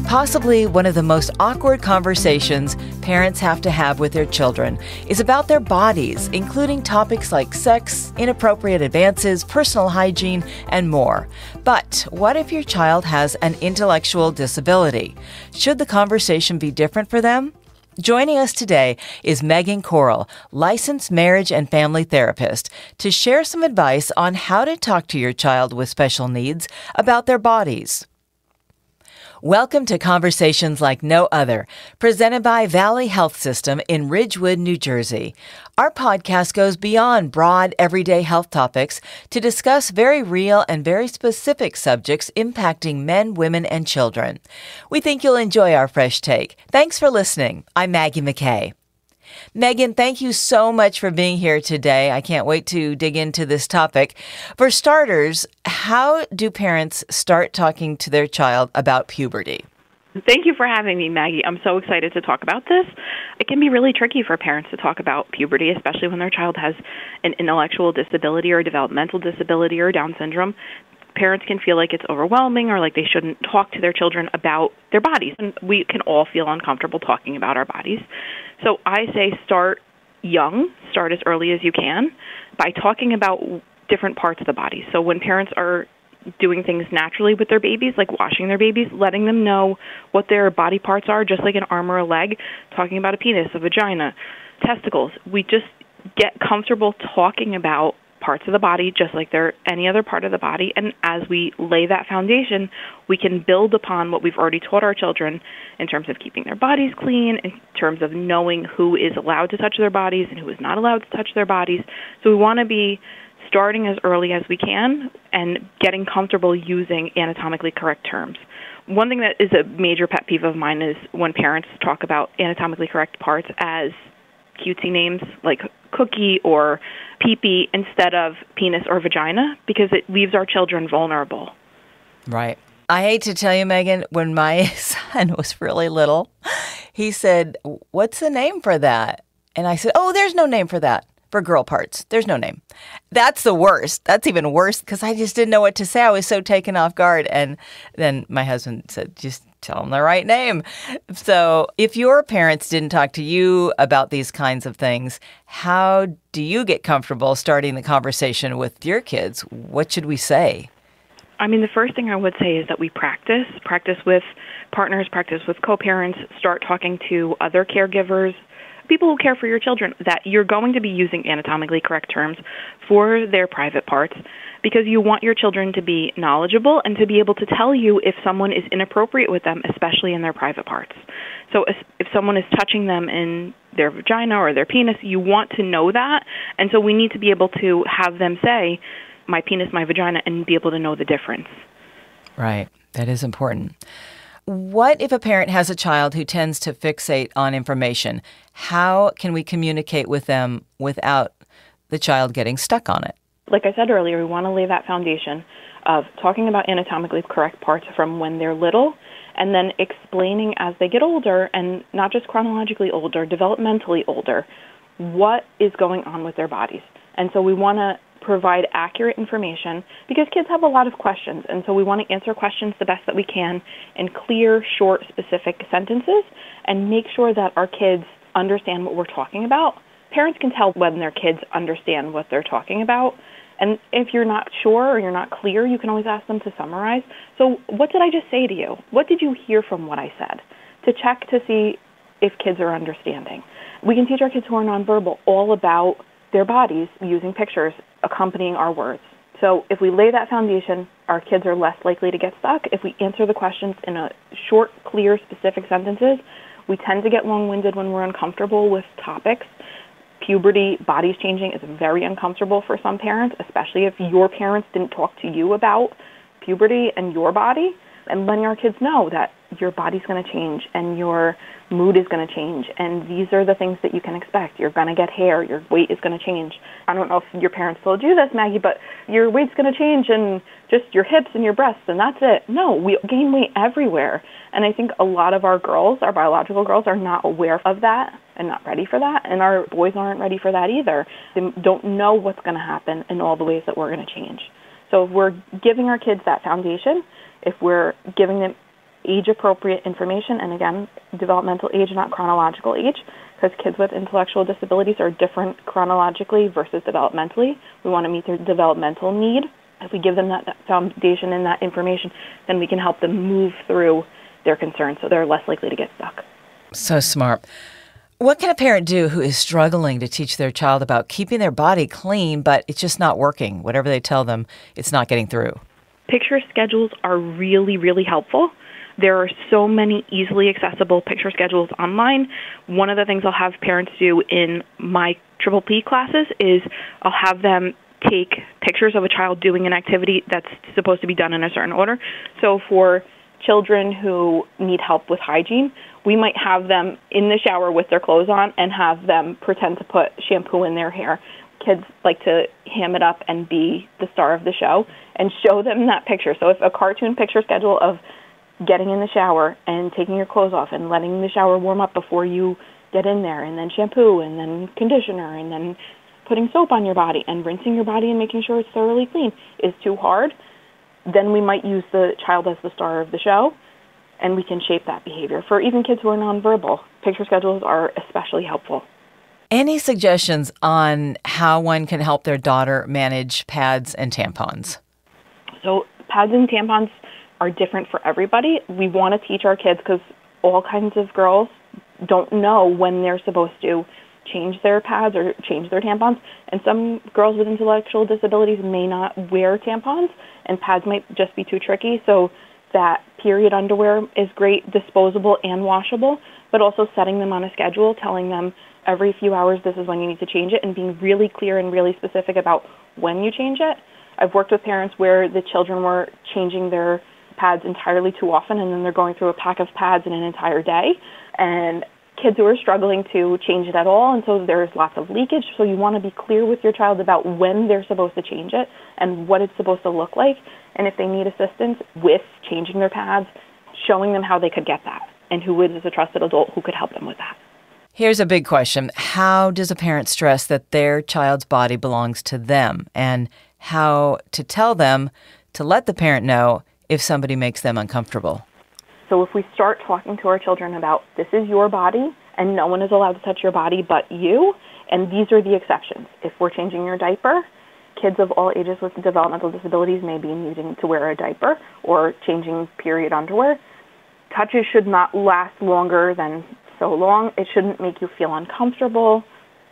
Possibly one of the most awkward conversations parents have to have with their children is about their bodies, including topics like sex, inappropriate advances, personal hygiene, and more. But what if your child has an intellectual disability? Should the conversation be different for them? Joining us today is Megan Corral, licensed marriage and family therapist, to share some advice on how to talk to your child with special needs about their bodies. Welcome to Conversations Like No Other, presented by Valley Health System in Ridgewood, New Jersey. Our podcast goes beyond broad, everyday health topics to discuss very real and very specific subjects impacting men, women, and children. We think you'll enjoy our fresh take. Thanks for listening. I'm Maggie McKay. Megan, thank you so much for being here today. I can't wait to dig into this topic. For starters, how do parents start talking to their child about puberty? Thank you for having me, Maggie. I'm so excited to talk about this. It can be really tricky for parents to talk about puberty, especially when their child has an intellectual disability or a developmental disability or Down syndrome. Parents can feel like it's overwhelming or like they shouldn't talk to their children about their bodies. And we can all feel uncomfortable talking about our bodies. So I say start young, start as early as you can by talking about different parts of the body. So when parents are doing things naturally with their babies, like washing their babies, letting them know what their body parts are, just like an arm or a leg, talking about a penis, a vagina, testicles. We just get comfortable talking about parts of the body just like they're any other part of the body. And as we lay that foundation, we can build upon what we've already taught our children in terms of keeping their bodies clean, in terms of knowing who is allowed to touch their bodies and who is not allowed to touch their bodies. So we want to be starting as early as we can and getting comfortable using anatomically correct terms. One thing that is a major pet peeve of mine is when parents talk about anatomically correct parts as cutesy names like cookie or pee-pee instead of penis or vagina, because it leaves our children vulnerable. Right. I hate to tell you, Megan, when my son was really little, he said, "What's the name for that?" And I said, "Oh, there's no name for that. For girl parts. There's no name." That's the worst. That's even worse because I just didn't know what to say. I was so taken off guard. And then my husband said, "Just tell them the right name." So if your parents didn't talk to you about these kinds of things, how do you get comfortable starting the conversation with your kids? What should we say? I mean, the first thing I would say is that we practice with partners, practice with co-parents, start talking to other caregivers, people who care for your children, that you're going to be using anatomically correct terms for their private parts because you want your children to be knowledgeable and to be able to tell you if someone is inappropriate with them, especially in their private parts. So if someone is touching them in their vagina or their penis, you want to know that. And so we need to be able to have them say, my penis, my vagina, and be able to know the difference. Right. That is important. What if a parent has a child who tends to fixate on information? How can we communicate with them without the child getting stuck on it? Like I said earlier, we want to lay that foundation of talking about anatomically correct parts from when they're little and then explaining as they get older, and not just chronologically older, developmentally older, what is going on with their bodies. And so we want to provide accurate information because kids have a lot of questions, and so we want to answer questions the best that we can in clear, short, specific sentences and make sure that our kids understand what we're talking about. Parents can tell when their kids understand what they're talking about, and if you're not sure or you're not clear, you can always ask them to summarize. So what did I just say to you? What did you hear from what I said? To check to see if kids are understanding. We can teach our kids who are nonverbal all about their bodies using pictures accompanying our words. So if we lay that foundation, our kids are less likely to get stuck. If we answer the questions in a short, clear, specific sentences, we tend to get long-winded when we're uncomfortable with topics. Puberty, bodies changing is very uncomfortable for some parents, especially if your parents didn't talk to you about puberty and your body. And letting our kids know that your body's going to change and your mood is going to change, and these are the things that you can expect. You're going to get hair. Your weight is going to change. I don't know if your parents told you this, Maggie, but your weight's going to change and just your hips and your breasts, and that's it. No, we gain weight everywhere. And I think a lot of our girls, our biological girls, are not aware of that and not ready for that, and our boys aren't ready for that either. They don't know what's going to happen in all the ways that we're going to change. So if we're giving our kids that foundation, if we're giving them age-appropriate information, and again, developmental age, not chronological age, because kids with intellectual disabilities are different chronologically versus developmentally. We want to meet their developmental need. If we give them that foundation and that information, then we can help them move through their concerns so they're less likely to get stuck. So smart. What can a parent do who is struggling to teach their child about keeping their body clean, but it's just not working? Whatever they tell them, it's not getting through. Picture schedules are really, really helpful. There are so many easily accessible picture schedules online. One of the things I'll have parents do in my PPP classes is I'll have them take pictures of a child doing an activity that's supposed to be done in a certain order. So for children who need help with hygiene, we might have them in the shower with their clothes on and have them pretend to put shampoo in their hair. Kids like to ham it up and be the star of the show and show them that picture. So if a cartoon picture schedule of getting in the shower and taking your clothes off and letting the shower warm up before you get in there, and then shampoo and then conditioner and then putting soap on your body and rinsing your body and making sure it's thoroughly clean is too hard, then we might use the child as the star of the show, and we can shape that behavior. For even kids who are nonverbal, picture schedules are especially helpful. Any suggestions on how one can help their daughter manage pads and tampons? So pads and tampons are different for everybody. We want to teach our kids, because all kinds of girls don't know when they're supposed to change their pads or change their tampons. And some girls with intellectual disabilities may not wear tampons, and pads might just be too tricky. So that period underwear is great, disposable and washable, but also setting them on a schedule, telling them every few hours this is when you need to change it, and being really clear and really specific about when you change it. I've worked with parents where the children were changing their pads entirely too often, and then they're going through a pack of pads in an entire day, and kids who are struggling to change it at all, and so there's lots of leakage. So you want to be clear with your child about when they're supposed to change it and what it's supposed to look like, and if they need assistance with changing their pads, showing them how they could get that and who is a trusted adult who could help them with that. Here's a big question. How does a parent stress that their child's body belongs to them, and how to tell them to let the parent know if somebody makes them uncomfortable? So if we start talking to our children about this is your body and no one is allowed to touch your body but you, and these are the exceptions. If we're changing your diaper, kids of all ages with developmental disabilities may be needing to wear a diaper or changing period underwear. Touches should not last longer than so long. It shouldn't make you feel uncomfortable.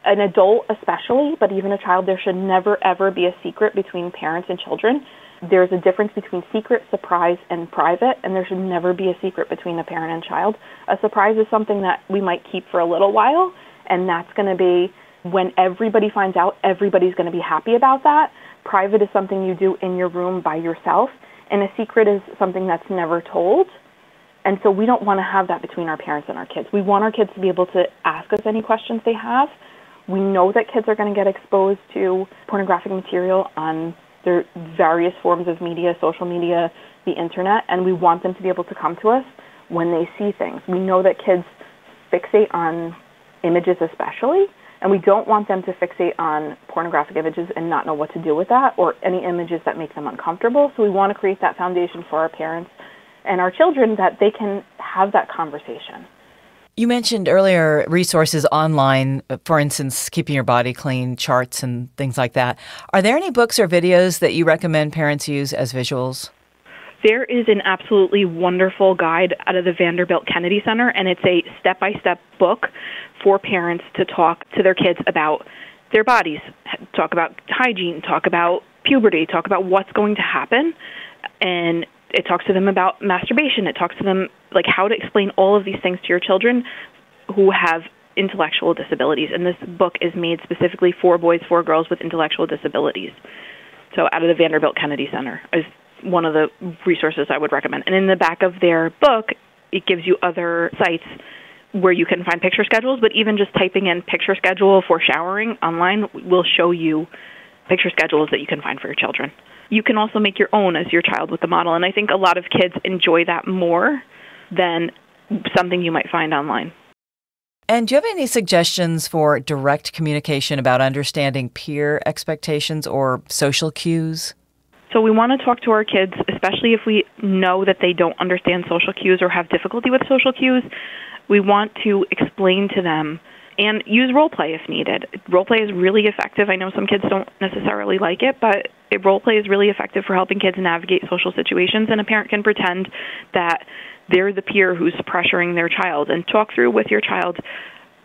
An adult especially, but even a child, there should never ever be a secret between parents and children. There's a difference between secret, surprise, and private, and there should never be a secret between a parent and child. A surprise is something that we might keep for a little while, and that's going to be when everybody finds out, everybody's going to be happy about that. Private is something you do in your room by yourself, and a secret is something that's never told. And so we don't want to have that between our parents and our kids. We want our kids to be able to ask us any questions they have. We know that kids are going to get exposed to pornographic material on their various forms of media, social media, the internet, and we want them to be able to come to us when they see things. We know that kids fixate on images especially, and we don't want them to fixate on pornographic images and not know what to do with that, or any images that make them uncomfortable. So we want to create that foundation for our parents and our children that they can have that conversation. You mentioned earlier resources online, for instance, keeping your body clean, charts and things like that. Are there any books or videos that you recommend parents use as visuals? There is an absolutely wonderful guide out of the Vanderbilt Kennedy Center, and it's a step-by-step book for parents to talk to their kids about their bodies, talk about hygiene, talk about puberty, talk about what's going to happen, and it talks to them about masturbation. It talks to them like how to explain all of these things to your children who have intellectual disabilities. And this book is made specifically for boys, for girls with intellectual disabilities. So out of the Vanderbilt Kennedy Center is one of the resources I would recommend. And in the back of their book, it gives you other sites where you can find picture schedules, but even just typing in picture schedule for showering online will show you picture schedules that you can find for your children. You can also make your own as your child with the model, and I think a lot of kids enjoy that more than something you might find online. And do you have any suggestions for direct communication about understanding peer expectations or social cues? So we want to talk to our kids, especially if we know that they don't understand social cues or have difficulty with social cues. We want to explain to them and use role play if needed. Role play is really effective. I know some kids don't necessarily like it, but role play is really effective for helping kids navigate social situations, and a parent can pretend that they're the peer who's pressuring their child and talk through with your child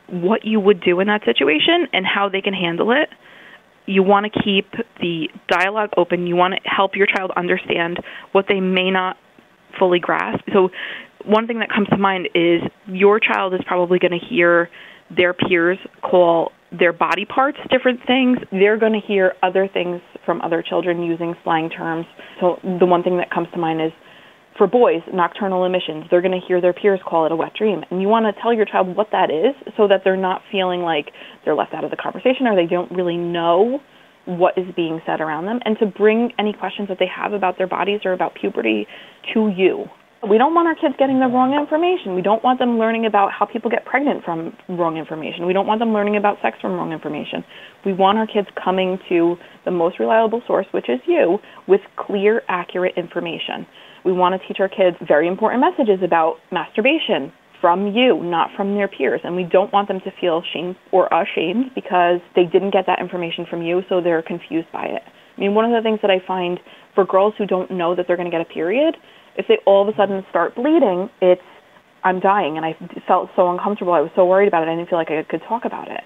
what you would do in that situation and how they can handle it. You want to keep the dialogue open. You want to help your child understand what they may not fully grasp. So one thing that comes to mind is your child is probably going to hear their peers call their body parts different things. They're going to hear other things from other children using slang terms. So the one thing that comes to mind is, for boys, nocturnal emissions. They're going to hear their peers call it a wet dream. And you want to tell your child what that is so that they're not feeling like they're left out of the conversation or they don't really know what is being said around them, and to bring any questions that they have about their bodies or about puberty to you. We don't want our kids getting the wrong information. We don't want them learning about how people get pregnant from wrong information. We don't want them learning about sex from wrong information. We want our kids coming to the most reliable source, which is you, with clear, accurate information. We want to teach our kids very important messages about masturbation from you, not from their peers. And we don't want them to feel shame or ashamed because they didn't get that information from you, so they're confused by it. I mean, one of the things that I find for girls who don't know that they're going to get a period, if they all of a sudden start bleeding, it's, I'm dying, and I felt so uncomfortable. I was so worried about it. I didn't feel like I could talk about it.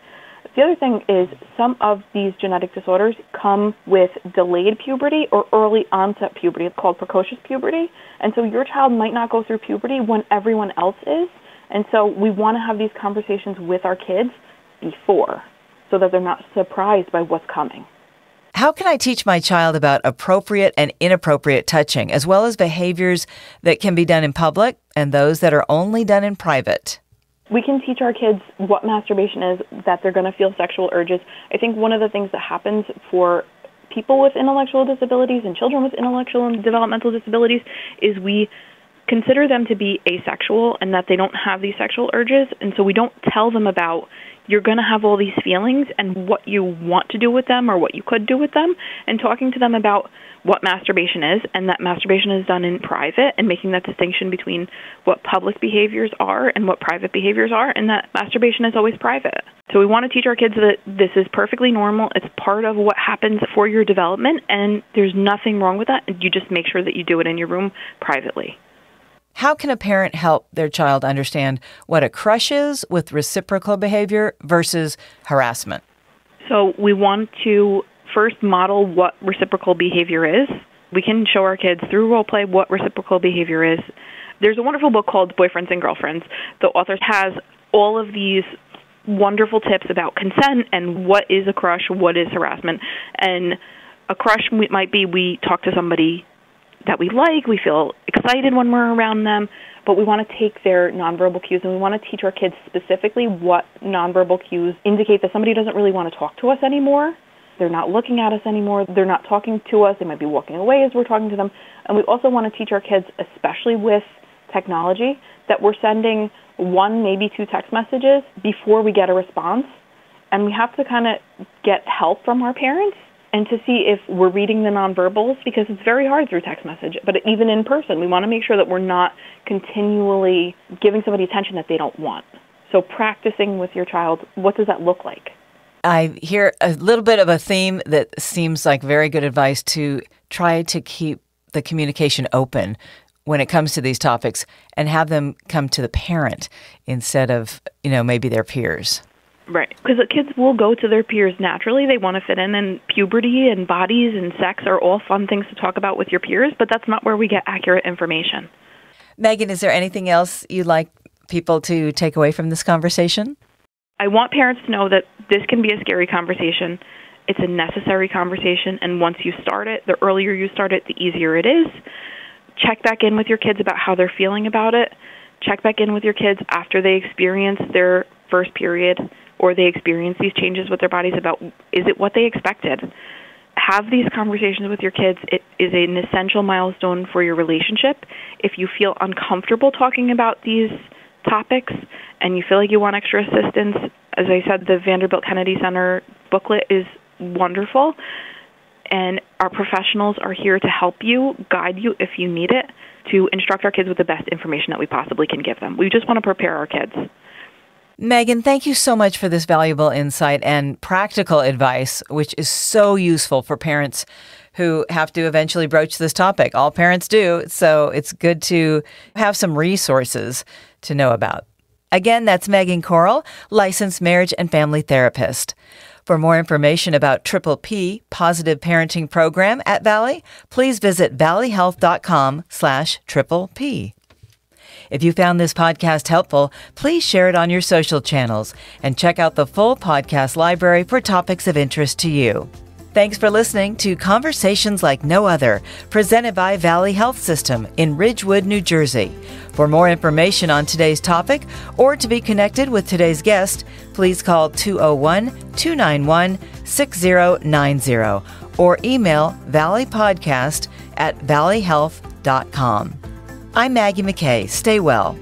The other thing is some of these genetic disorders come with delayed puberty or early onset puberty. It's called precocious puberty. And so your child might not go through puberty when everyone else is. And so we want to have these conversations with our kids before so that they're not surprised by what's coming. How can I teach my child about appropriate and inappropriate touching, as well as behaviors that can be done in public and those that are only done in private? We can teach our kids what masturbation is, that they're going to feel sexual urges. I think one of the things that happens for people with intellectual disabilities and children with intellectual and developmental disabilities is we consider them to be asexual and that they don't have these sexual urges. And so we don't tell them about, you're going to have all these feelings and what you want to do with them or what you could do with them, and talking to them about what masturbation is, and that masturbation is done in private, and making that distinction between what public behaviors are and what private behaviors are, and that masturbation is always private. So we want to teach our kids that this is perfectly normal. It's part of what happens for your development, and there's nothing wrong with that. You just make sure that you do it in your room privately. How can a parent help their child understand what a crush is with reciprocal behavior versus harassment? So we want to first model what reciprocal behavior is. We can show our kids through role play what reciprocal behavior is. There's a wonderful book called Boyfriends and Girlfriends. The author has all of these wonderful tips about consent and what is a crush, what is harassment. And a crush might be we talk to somebody that we like, we feel excited when we're around them, but we want to take their nonverbal cues and we want to teach our kids specifically what nonverbal cues indicate that somebody doesn't really want to talk to us anymore. They're not looking at us anymore. They're not talking to us. They might be walking away as we're talking to them. And we also want to teach our kids, especially with technology, that we're sending one, maybe two text messages before we get a response. And we have to kind of get help from our parents and to see if we're reading the nonverbals, because it's very hard through text message. But even in person, we want to make sure that we're not continually giving somebody attention that they don't want. So practicing with your child, what does that look like? I hear a little bit of a theme that seems like very good advice to try to keep the communication open when it comes to these topics and have them come to the parent instead of, maybe their peers. Right, because the kids will go to their peers naturally. They want to fit in, and puberty and bodies and sex are all fun things to talk about with your peers, but that's not where we get accurate information. Megan, is there anything else you'd like people to take away from this conversation? I want parents to know that this can be a scary conversation. It's a necessary conversation, and once you start it, the earlier you start it, the easier it is. Check back in with your kids about how they're feeling about it. Check back in with your kids after they experience their first period or they experience these changes with their bodies about, is it what they expected? Have these conversations with your kids. It is an essential milestone for your relationship. If you feel uncomfortable talking about these topics and you feel like you want extra assistance, as I said, the Vanderbilt Kennedy Center booklet is wonderful. And Our professionals are here to help you, guide you if you need it, to instruct our kids with the best information that we possibly can give them. We just want to prepare our kids. Megan, thank you so much for this valuable insight and practical advice, which is so useful for parents who have to eventually broach this topic. All parents do, so it's good to have some resources to know about. Again, that's Megan Coral, licensed marriage and family therapist. For more information about Triple P Positive Parenting Program at Valley, please visit valleyhealth.com/triple P. If you found this podcast helpful, please share it on your social channels and check out the full podcast library for topics of interest to you. Thanks for listening to Conversations Like No Other, presented by Valley Health System in Ridgewood, New Jersey. For more information on today's topic or to be connected with today's guest, please call 201-291-6090 or email valleypodcast@valleyhealth.com. I'm Maggie McKay. Stay well.